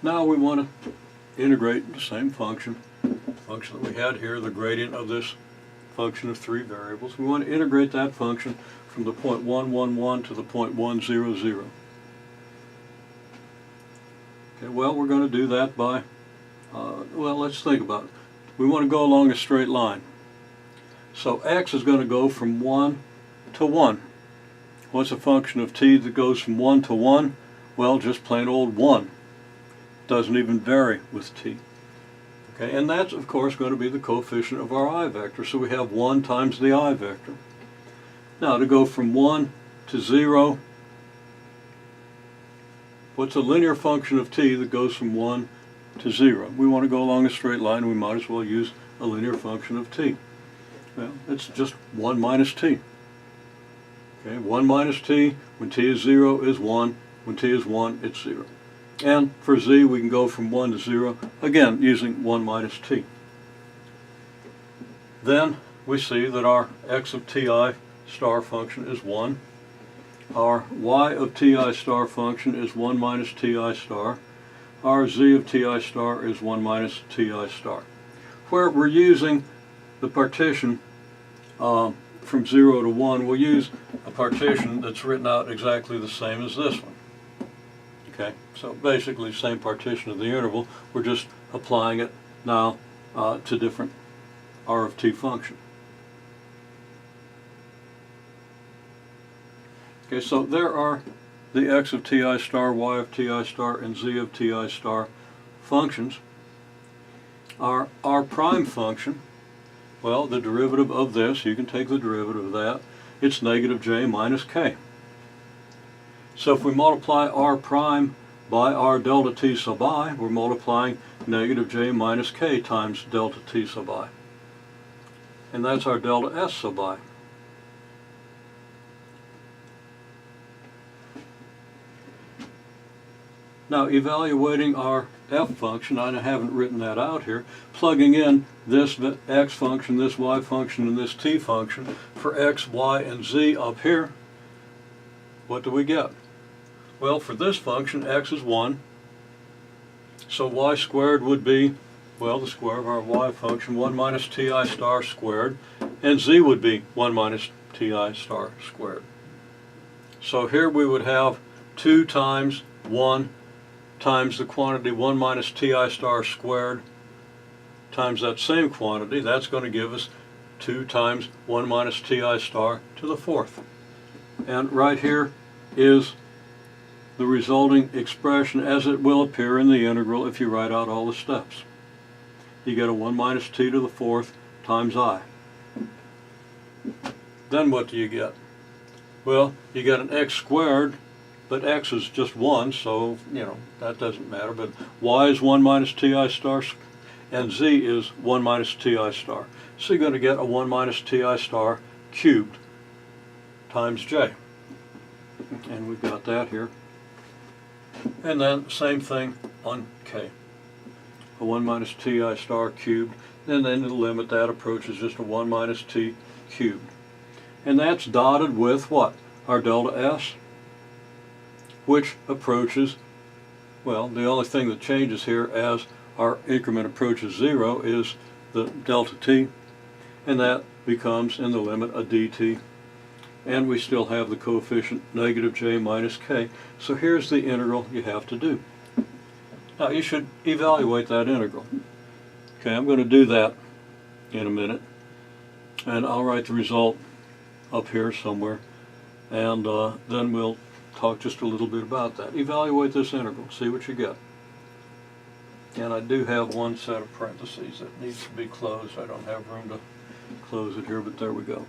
Now we want to integrate the same function that we had here, the gradient of this function of 3 variables. We want to integrate that function from the point 1, 1, 1 to the point 1, 0, 0. Okay, well, we're going to do that by, well, let's think about it. We want to go along a straight line. So x is going to go from 1 to 1. What's a function of t that goes from 1 to 1? Well, just plain old 1. Doesn't even vary with t. Okay, and that's, of course, going to be the coefficient of our I vector. So we have 1 times the I vector. Now, to go from 1 to 0, what's a linear function of t that goes from 1 to 0? We want to go along a straight line, we might as well use a linear function of t. Well, it's just 1 minus t. Okay, 1 minus t, when t is 0, is 1. When t is 1, it's 0. And for z, we can go from 1 to 0, again, using 1 minus t. Then we see that our x of ti star function is 1. Our y of ti star function is 1 minus ti star. Our z of ti star is 1 minus ti star. Where we're using the partition from 0 to 1, we'll use a partition that's written out exactly the same as this one. Okay, so basically same partition of the interval, we're just applying it now to different r of t function. Okay, so there are the x of ti star, y of ti star, and z of ti star functions. Our r prime function, well, the derivative of this, you can take the derivative of that, it's negative j minus k. So if we multiply r prime by r delta t sub I, we're multiplying negative j minus k times delta t sub I. And that's our delta s sub I. Now, evaluating our f function, I haven't written that out here, plugging in this x function, this y function, and this t function for x, y, and z up here, what do we get? Well, for this function, x is 1, so y squared would be, well, the square of our y function, 1 minus ti star squared, and z would be 1 minus ti star squared. So here we would have 2 times 1 times the quantity 1 minus ti star squared times that same quantity. That's going to give us 2 times 1 minus ti star to the 4th. And right here is the resulting expression as it will appear in the integral if you write out all the steps. You get a 1 minus t to the 4th times I. Then what do you get? Well, you get an x squared, but x is just 1, so, you know, that doesn't matter. But y is 1 minus ti star, and z is 1 minus ti star. So you're going to get a 1 minus ti star cubed times j. And we've got that here. And then same thing on k. A 1 minus ti star cubed, and then the limit that approaches just a 1 minus t cubed. And that's dotted with what? Our delta s, which approaches, well, the only thing that changes here as our increment approaches 0 is the delta t, and that becomes in the limit a dt. And we still have the coefficient negative j minus k. So here's the integral you have to do. Now you should evaluate that integral. Okay, I'm going to do that in a minute. And I'll write the result up here somewhere. And then we'll talk just a little bit about that. Evaluate this integral, see what you get. And I do have one set of parentheses that needs to be closed. I don't have room to close it here, but there we go.